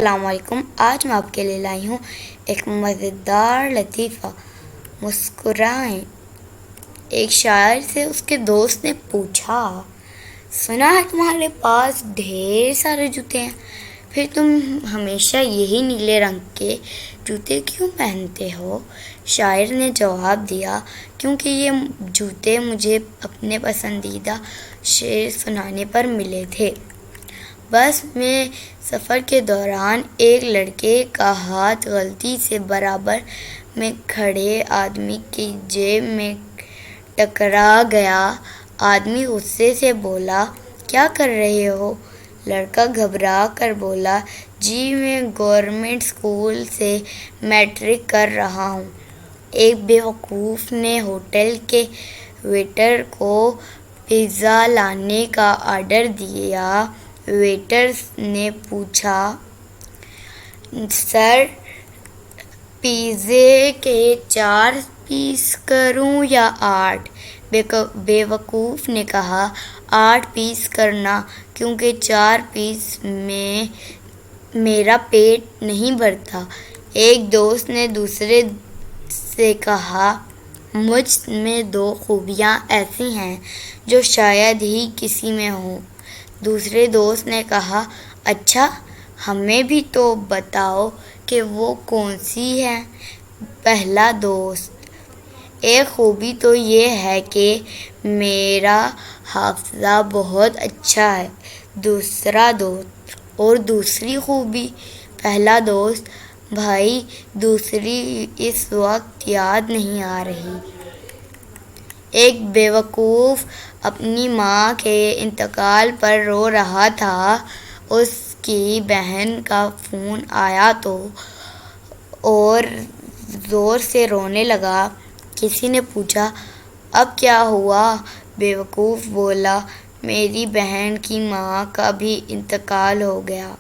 السلام علیکم۔ آج میں آپ کے لیے لائی ہوں ایک مزیدار لطیفہ، مسکرائیں۔ ایک شاعر سے اس کے دوست نے پوچھا، سنا ہے تمہارے پاس ڈھیر سارے جوتے ہیں، پھر تم ہمیشہ یہی نیلے رنگ کے جوتے کیوں پہنتے ہو؟ شاعر نے جواب دیا، کیونکہ یہ جوتے مجھے اپنے پسندیدہ شعر سنانے پر ملے تھے۔ بس میں سفر کے دوران ایک لڑکے کا ہاتھ غلطی سے برابر میں کھڑے آدمی کی جیب میں ٹکرا گیا۔ آدمی غصے سے بولا، کیا کر رہے ہو؟ لڑکا گھبرا کر بولا، جی میں گورنمنٹ اسکول سے میٹرک کر رہا ہوں۔ ایک بیوقوف نے ہوٹل کے ویٹر کو پیزا لانے کا آرڈر دیا۔ ویٹر نے پوچھا، سر پیزے کے 4 پیس کروں یا 8؟ بیوقوف نے کہا، 8 پیس کرنا، کیونکہ 4 پیس میں میرا پیٹ نہیں بھرتا۔ ایک دوست نے دوسرے سے کہا، مجھ میں 2 خوبیاں ایسی ہیں جو شاید ہی کسی میں ہوں۔ دوسرے دوست نے کہا، اچھا ہمیں بھی تو بتاؤ کہ وہ کون سی ہیں؟ پہلا دوست، ایک خوبی تو یہ ہے کہ میرا حافظہ بہت اچھا ہے۔ دوسرا دوست، اور دوسری خوبی؟ پہلا دوست، بھائی دوسری اس وقت یاد نہیں آ رہی۔ ایک بیوقوف اپنی ماں کے انتقال پر رو رہا تھا۔ اس کی بہن کا فون آیا تو اور زور سے رونے لگا۔ کسی نے پوچھا، اب کیا ہوا؟ بیوقوف بولا، میری بہن کی ماں کا بھی انتقال ہو گیا۔